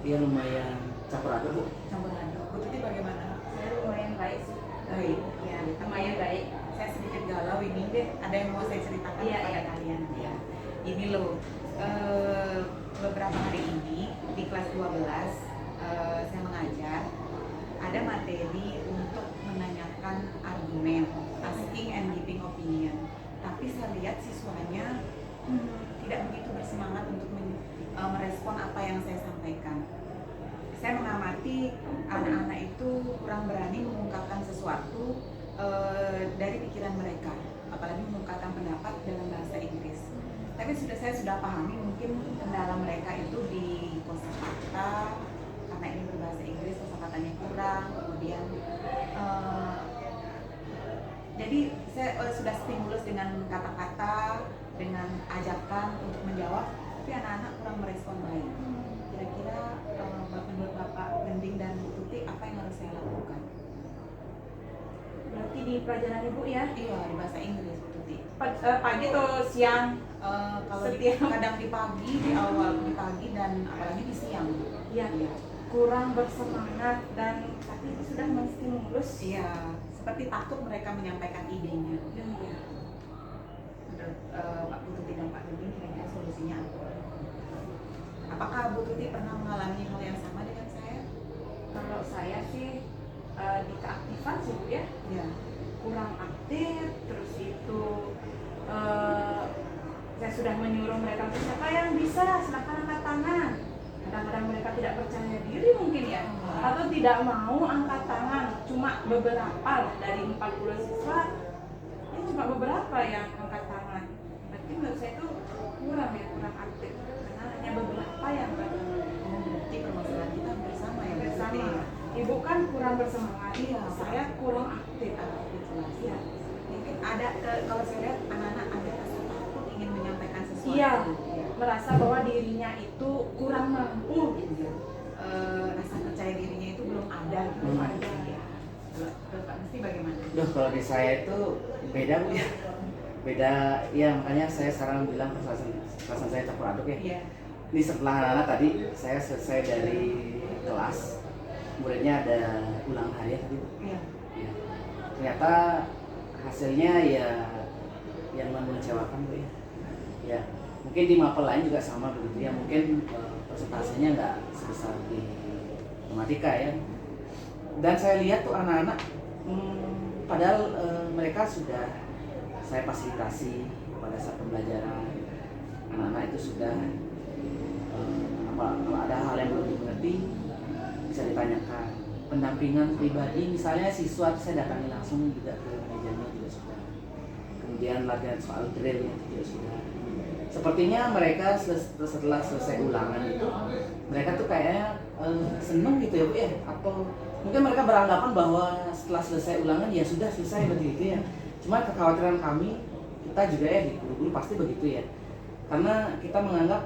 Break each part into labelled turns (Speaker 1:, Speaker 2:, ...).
Speaker 1: Dia lumayan campur aduk Bu.
Speaker 2: Campur aduk. Bu Tuti bagaimana?
Speaker 3: Saya lumayan baik sih.
Speaker 2: Baik.
Speaker 3: Ya, lumayan baik.
Speaker 2: Saya sedikit galau ini deh. Ada yang mau saya ceritakan
Speaker 3: Iya,
Speaker 2: kepada
Speaker 3: iya.
Speaker 2: kalian. Ya. Ini loh. Beberapa hari ini di kelas 12 saya mengajar. Ada materi untuk menanyakan argumen, asking and giving opinion. Tapi saya lihat siswanya tidak begitu bersemangat untuk merespon apa yang saya sampaikan. Saya mengamati anak-anak itu kurang berani mengungkapkan sesuatu dari pikiran mereka, apalagi mengungkapkan pendapat dalam bahasa Inggris. Tapi saya sudah pahami mungkin kendala mereka itu di kosakata, karena ini berbahasa Inggris kosakatanya kurang. Kemudian jadi saya sudah stimulus dengan kata-kata, dengan ajakan untuk menjawab, tapi anak-anak kurang merespon baik. Kira-kira menurut Bapak Gending dan Bu Tuti, apa yang harus saya lakukan?
Speaker 3: Berarti di pelajaran Ibu ya?
Speaker 2: Iya, di bahasa Inggris Bu Tuti.
Speaker 3: Pagi atau siang?
Speaker 2: Kalau kadang di pagi, di awal di pagi dan apalagi di siang.
Speaker 3: Iya. Kurang bersemangat dan tapi sudah menstimulus.
Speaker 2: Iya, seperti takut mereka menyampaikan idenya.
Speaker 3: Iya.
Speaker 2: Menurut Pak Bu Tuti dan Pak Gending, kira-kira solusinya apa? Apakah Bu Tuti pernah mengalami hal yang sama dengan saya?
Speaker 3: Kalau saya sih di keaktifan sih Bu ya.
Speaker 2: Iya.
Speaker 3: Kurang aktif, terus itu saya sudah menyuruh mereka, siapa yang bisa silakan angkat tangan. Kadang-kadang mereka tidak percaya diri mungkin ya, atau tidak mau angkat tangan. Cuma beberapa dari 40 siswa, ini cuma beberapa yang angkat tangan. Berarti menurut saya itu kurang aktif, karena hanya beberapa yang angkat tangan.
Speaker 2: Berarti permasalahan kita bersama ya,
Speaker 3: Bersama. Ibu kan kurang bersemangat,
Speaker 2: Iya.
Speaker 3: saya kurang aktif.
Speaker 2: Jelas.
Speaker 3: Iya.
Speaker 2: Mungkin ada kalau saya lihat anak-anak ada rasa takut ingin menyampaikan sesuatu.
Speaker 3: Iya, merasa bahwa dirinya itu kurang mampu gitu.
Speaker 2: Rasa percaya dirinya itu belum ada.
Speaker 3: Belum ada.
Speaker 2: Ya. Kalau Pak Mesti bagaimana?
Speaker 1: Duh, kalau di saya itu beda Bu ya. Beda, ya makanya saya sekarang bilang kelasan saya campur aduk ya.
Speaker 2: Iya.
Speaker 1: Ini setelah anak-anak tadi saya selesai dari kelas, muridnya ada ulang hari tadi Bu.
Speaker 2: Iya.
Speaker 1: Ya. Ternyata hasilnya ya yang mengecewakan Bu ya. Ya, mungkin di mapel lain juga sama begitu ya. Mungkin presentasinya nggak sebesar di matematika ya. Dan saya lihat tuh anak-anak, padahal mereka sudah saya fasilitasi pada saat pembelajaran. Anak-anak itu sudah kalau ada hal yang belum dimengerti bisa ditanyakan. Pendampingan pribadi, misalnya siswa saya datangi langsung juga ke mejanya juga sudah. Kemudian latihan soal drill juga sudah. Sepertinya mereka setelah selesai ulangan itu, mereka tuh kayaknya seneng gitu ya Bu ya, atau mungkin mereka beranggapan bahwa setelah selesai ulangan ya sudah selesai begitu ya. Cuma kekhawatiran kami, kita juga ya di guru-guru pasti begitu ya, karena kita menganggap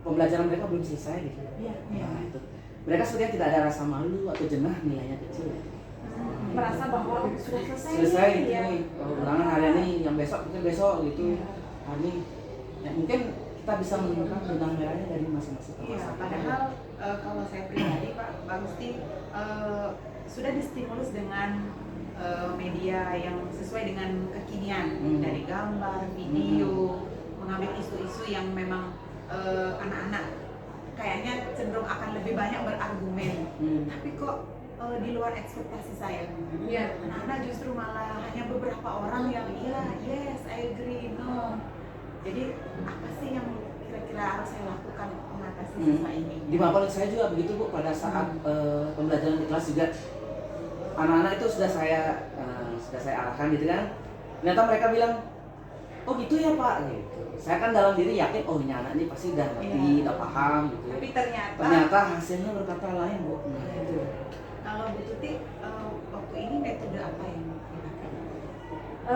Speaker 1: pembelajaran mereka belum selesai gitu.
Speaker 3: Iya.
Speaker 1: Nah, itu. Mereka sebenarnya tidak ada rasa malu atau jengah nilainya kecil ya.
Speaker 3: Merasa bahwa sudah
Speaker 1: Selesai gitu
Speaker 3: ya.
Speaker 1: nih, ulangan hari ini, yang besok mungkin besok gitu.
Speaker 3: Iya.
Speaker 1: Hari ya, mungkin kita bisa menemukan benang merahnya dari masing-masing
Speaker 2: Iya,
Speaker 1: permasalahan.
Speaker 2: padahal kalau saya pribadi Pak Musti sudah distimulus dengan media yang sesuai dengan kekinian, dari gambar, video, mengambil isu-isu yang memang anak-anak kayaknya cenderung akan lebih banyak berargumen. Tapi kok di luar ekspektasi saya.
Speaker 3: Iya.
Speaker 2: Anak-anak justru malah hanya beberapa orang yang iya, yes, I agree, no. Jadi apa sih yang kira-kira harus saya lakukan mengatasi siswa ini?
Speaker 1: Di mapel saya juga begitu Bu, pada saat pembelajaran di kelas juga anak-anak itu sudah saya arahkan gitu kan. Ternyata mereka bilang, oh gitu ya Pak gitu. Saya kan dalam diri yakin, oh ini anak ini pasti udah ngerti, udah paham gitu.
Speaker 3: Tapi ternyata
Speaker 1: hasilnya berkata lain Bu. Nah, itu.
Speaker 2: Kalau Bu Tuti waktu ini metode apa yang dipakai?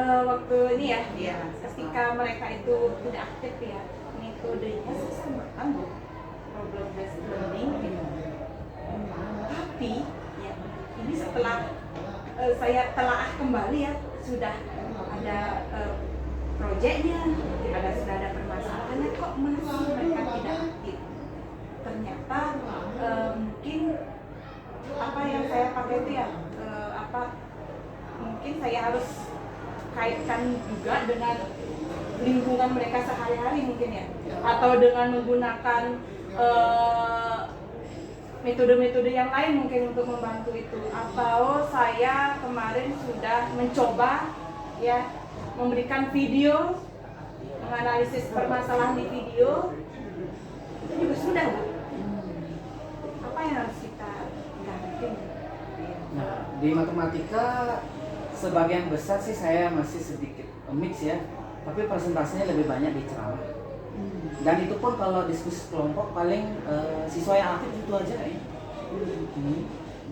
Speaker 3: waktu ini ya,
Speaker 2: Iya,
Speaker 3: ketika mereka itu tidak aktif ya, metodenya sama kan Bu, problem based learning gitu. Tapi ya, ini setelah saya telaah kembali ya, sudah ada proyeknya, sudah ada permasalahannya, kok masih mereka tidak aktif. Ternyata apa itu ya, mungkin saya harus kaitkan juga dengan lingkungan mereka sehari-hari mungkin ya, atau dengan menggunakan metode-metode yang lain mungkin untuk membantu itu. Atau saya kemarin sudah mencoba ya memberikan video, menganalisis permasalahan di video, itu juga sudah Bu. Apa yang harus kita ganti?
Speaker 1: Nah, di matematika sebagian besar sih saya masih sedikit mix ya, tapi presentasinya lebih banyak di ceramah. Dan itu pun kalau diskusi kelompok paling siswa yang aktif itu aja ya.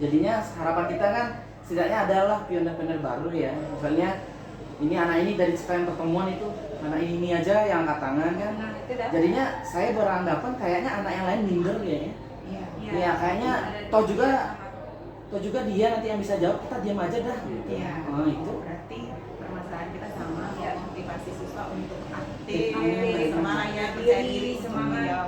Speaker 1: Jadinya harapan kita kan setidaknya adalah pionir-pionir baru ya. Misalnya ini anak ini dari sekian pertemuan itu anak ini aja yang angkat tangan kan.
Speaker 3: Nah, itu dah.
Speaker 1: Jadinya saya beranggapan kayaknya anak yang lain minder ya.
Speaker 2: Iya.
Speaker 1: Ya kayaknya toh juga dia nanti yang bisa jawab, kita diam aja dah.
Speaker 2: Iya.
Speaker 1: Oh, itu.
Speaker 2: Berarti permasalahan kita sama ya, motivasi siswa untuk aktif,
Speaker 1: Aktif,
Speaker 2: bersemangat,
Speaker 3: diri,
Speaker 2: percaya diri,
Speaker 3: semangat.
Speaker 2: ya,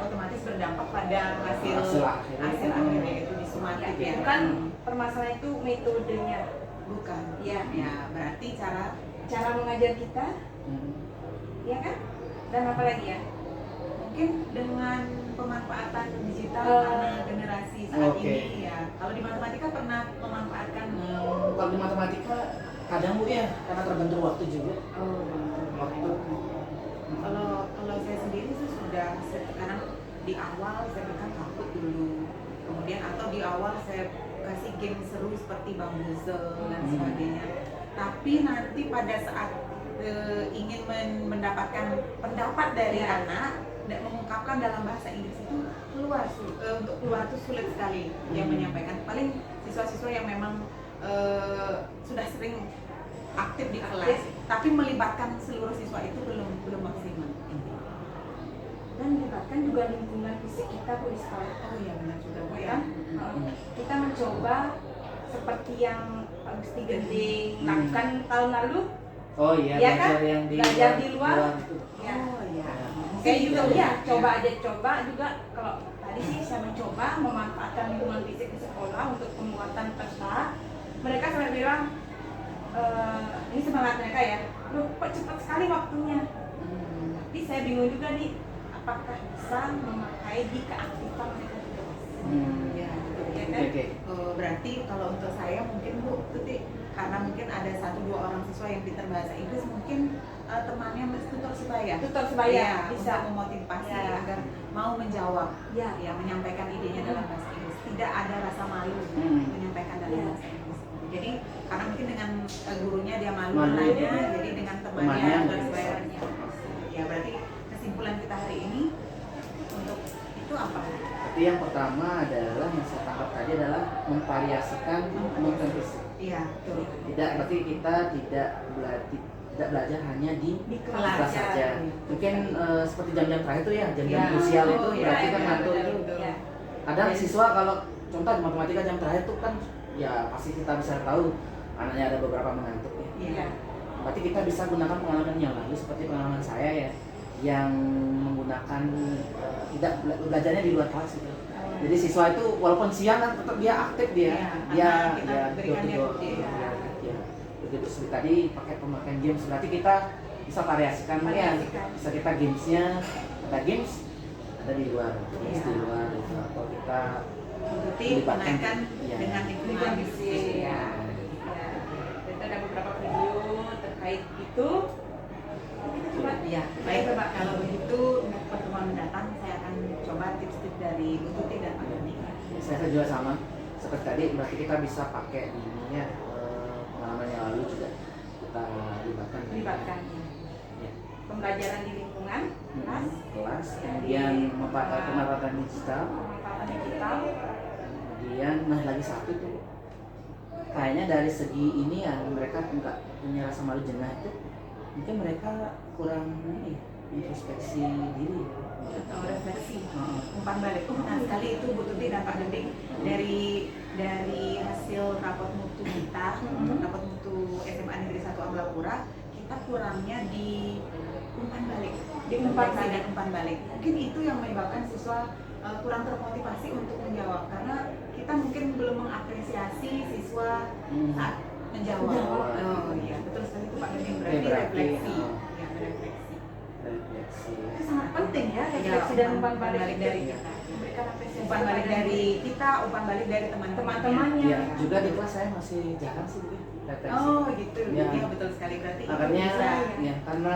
Speaker 2: otomatis berdampak pada hasil
Speaker 1: Hasil akhirnya.
Speaker 2: akhirnya itu di sumatif ya.
Speaker 3: Bukan permasalahan itu metodenya,
Speaker 2: Bukan.
Speaker 3: ya,
Speaker 2: Ya, berarti
Speaker 3: cara mengajar kita, ya kan? Dan apa lagi ya?
Speaker 2: mungkin dengan pemanfaatan digital karena generasi saat
Speaker 1: Oke.
Speaker 2: ini ya. Kalau di matematika pernah memanfaatkan
Speaker 1: Kalau di matematika kadang Bu ya, karena terbentur waktu juga. Waktu.
Speaker 2: kalau saya sendiri sih sudah sekarang di awal saya berikan takut dulu, kemudian atau di awal saya kasih game seru seperti Bambuzel dan sebagainya. Tapi nanti pada saat ingin mendapatkan pendapat dari anak dan mengungkapkan dalam bahasa Inggris itu untuk keluar itu sulit sekali yang menyampaikan. Paling siswa-siswa yang memang sudah sering aktif di kelas, tapi melibatkan seluruh siswa itu belum maksimal.
Speaker 3: Dan melibatkan juga lingkungan fisik kita Bu di sekolah.
Speaker 2: Oh iya benar juga Bu ya.
Speaker 3: Kan? Kita mencoba seperti yang Pak Gusti Gending lakukan tahun lalu.
Speaker 1: Oh iya,
Speaker 3: Ya
Speaker 1: belajar
Speaker 3: kan?
Speaker 1: yang
Speaker 3: Belajar di luar.
Speaker 1: itu.
Speaker 3: Ya.
Speaker 2: Oh iya.
Speaker 3: Kayak gitu
Speaker 2: Gitu,
Speaker 3: ya,
Speaker 2: ya.
Speaker 3: coba juga kalau tadi sih saya mencoba memanfaatkan lingkungan fisik di sekolah untuk penguatan peserta. Mereka sampai bilang ini semangat mereka ya, loh kok cepat sekali waktunya. Tapi saya bingung juga nih, apakah bisa memakai di keaktifan mereka juga?
Speaker 2: Ya, gitu ya kan.
Speaker 1: Oke.
Speaker 2: Berarti kalau untuk saya mungkin Bu Tuti, karena mungkin ada 1-2 orang siswa yang pintar bahasa Inggris, mungkin temannya tutor sebaya.
Speaker 3: Tutor sebaya
Speaker 2: Ya,
Speaker 3: bisa.
Speaker 2: untuk memotivasi
Speaker 3: Ya.
Speaker 2: agar mau menjawab,
Speaker 3: Ya.
Speaker 2: ya menyampaikan idenya dalam bahasa Inggris. Tidak ada rasa malu menyampaikan dalam
Speaker 3: Ya.
Speaker 2: bahasa Inggris. Jadi karena mungkin dengan gurunya dia malu
Speaker 1: Malu.
Speaker 2: nanya, jadi dengan temannya
Speaker 1: Temannya
Speaker 2: tutor
Speaker 1: bisa.
Speaker 2: sebaya. Ya berarti kesimpulan kita hari ini untuk itu apa?
Speaker 1: Tapi yang pertama adalah yang saya tangkap tadi adalah memvariasikan konten fisik.
Speaker 2: Iya, betul.
Speaker 1: Tidak berarti kita tidak belajar hanya di
Speaker 3: kelas
Speaker 1: kelas
Speaker 2: aja.
Speaker 1: saja. Mungkin seperti jam-jam terakhir itu ya, jam-jam
Speaker 2: Ya.
Speaker 1: krusial itu
Speaker 2: Oh,
Speaker 1: berarti
Speaker 2: ya,
Speaker 1: kan
Speaker 2: ya,
Speaker 1: ngantuk
Speaker 2: betul,
Speaker 1: itu.
Speaker 2: betul.
Speaker 3: Ya.
Speaker 1: Kadang siswa kalau contoh di matematika jam terakhir itu kan ya pasti kita bisa tahu anaknya ada beberapa mengantuk ya.
Speaker 2: Iya.
Speaker 1: Berarti kita bisa gunakan pengalaman yang lalu seperti pengalaman saya ya, yang menggunakan tidak belajarnya di luar kelas gitu. Jadi siswa itu walaupun siang kan tetap dia aktif dia,
Speaker 2: Iya, karena kita berikan dia
Speaker 1: door to
Speaker 2: dia.
Speaker 1: door, ya. Begitu seperti tadi pakai pemakaian games, berarti kita bisa variasikan ya.
Speaker 3: Variasikan.
Speaker 1: Bisa kita gamesnya ada games ada di luar, games
Speaker 2: Iya.
Speaker 1: di luar gitu. Atau kita
Speaker 2: Berarti
Speaker 1: melibatkan,
Speaker 2: menaikkan
Speaker 1: iya.
Speaker 2: dengan lingkungan
Speaker 3: Lingkungan
Speaker 2: fisik.
Speaker 3: fisik.
Speaker 2: Ya.
Speaker 3: Ya, kita ada beberapa video terkait itu. Coba
Speaker 2: Ya, baik Pak. Kalau begitu untuk pertemuan mendatang saya akan coba tips-tips dari Bu Tuti dan Pak Doni.
Speaker 1: Saya juga sama seperti tadi, berarti kita bisa pakai ini ya, pengalaman yang lalu juga kita libatkan.
Speaker 3: libatkan
Speaker 1: Ya.
Speaker 3: pembelajaran di lingkungan kelas,
Speaker 1: Kelas, kemudian pemanfaatan digital,
Speaker 3: pemanfaatan digital.
Speaker 1: kemudian nah lagi satu tuh kayaknya dari segi ini ya mereka nggak punya rasa malu jenah itu, mungkin mereka kurang ini introspeksi diri.
Speaker 2: Atau refleksi,
Speaker 1: Heeh.
Speaker 2: umpan balik. Nah sekali itu Bu Tuti dan Pak Gending dari hasil rapot mutu kita, rapot mutu SMA Negeri 1 Amblapura, kita kurangnya di umpan balik,
Speaker 3: Di umpan
Speaker 2: refleksi
Speaker 3: balik.
Speaker 2: dan umpan balik. Mungkin itu yang menyebabkan siswa kurang termotivasi untuk menjawab karena kita mungkin belum mengapresiasi siswa saat menjawab. Oh iya, betul sekali itu Pak Denny, berarti refleksi. Ya, refleksi.
Speaker 3: Itu sangat penting ya, refleksi dan umpan balik
Speaker 2: dari
Speaker 3: itu.
Speaker 2: kita.
Speaker 3: Memberikan apresiasi
Speaker 2: Umpan balik
Speaker 3: kepada
Speaker 2: dari kita, umpan balik dari
Speaker 3: teman-temannya.
Speaker 1: Ya, juga di kelas saya masih jarang sih Bu, refleksi.
Speaker 2: Oh gitu,
Speaker 1: Ya.
Speaker 2: iya betul sekali berarti itu
Speaker 1: Makanya
Speaker 2: bisa.
Speaker 1: ya karena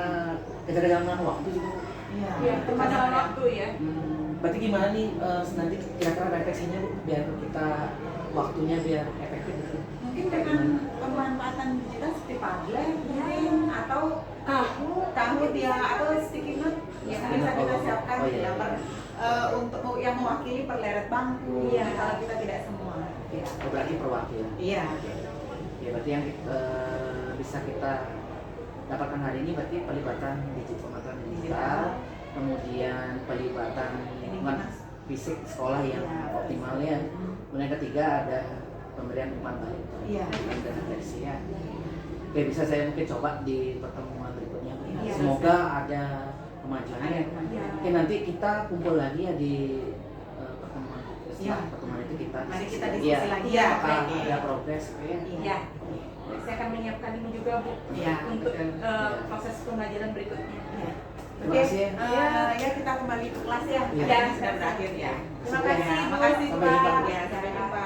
Speaker 1: ketergantungan waktu juga.
Speaker 2: Iya,
Speaker 3: Ya, termasalah waktu ya.
Speaker 1: Berarti gimana nih nanti kira-kira refleksinya Bu, biar kita waktunya biar efektif gitu.
Speaker 2: Mungkin dengan pemanfaatan digital seperti Padlet mungkin atau kahut ya atau sticky note yang bisa kita siapkan
Speaker 1: Oh, iya.
Speaker 2: untuk yang mewakili perleret bangku
Speaker 3: Iya.
Speaker 2: kalau kita tidak semua. Ya.
Speaker 1: Oh, berarti perwakilan.
Speaker 2: Iya.
Speaker 1: Ya berarti yang bisa kita dapatkan hari ini berarti pelibatan pemanfaatan digital, kemudian pelibatan lingkungan fisik sekolah yang
Speaker 2: Iya.
Speaker 1: optimal ya. Kemudian yang ketiga ada pemberian umpan balik
Speaker 2: Iya.
Speaker 1: dan refleksi ya. Oke, bisa saya mungkin coba di pertemuan berikutnya.
Speaker 2: Iya.
Speaker 1: Semoga ada kemajuannya.
Speaker 2: Ada
Speaker 1: Ya.
Speaker 2: kemajuan.
Speaker 1: Oke, nanti kita kumpul lagi ya di pertemuan.
Speaker 2: Iya.
Speaker 1: Setelah pertemuan itu kita
Speaker 2: Mari kita
Speaker 1: diskusi
Speaker 2: diskusi lagi ya.
Speaker 1: apakah
Speaker 2: Baik.
Speaker 1: ada progres gitu ya.
Speaker 3: Ya, saya akan menyiapkan ini juga Bu
Speaker 2: Iya,
Speaker 3: untuk
Speaker 2: betul.
Speaker 3: proses pembelajaran berikutnya.
Speaker 2: Iya.
Speaker 1: Terima
Speaker 2: Oke,
Speaker 1: kasih ya.
Speaker 2: ya kita kembali ke kelas ya.
Speaker 1: Iya.
Speaker 2: Acaranya sudah berakhir ya.
Speaker 3: Terima kasih,
Speaker 2: Ya,
Speaker 3: Bu.
Speaker 2: makasih
Speaker 1: Sampai jumpa.
Speaker 2: Ya, sampai jumpa.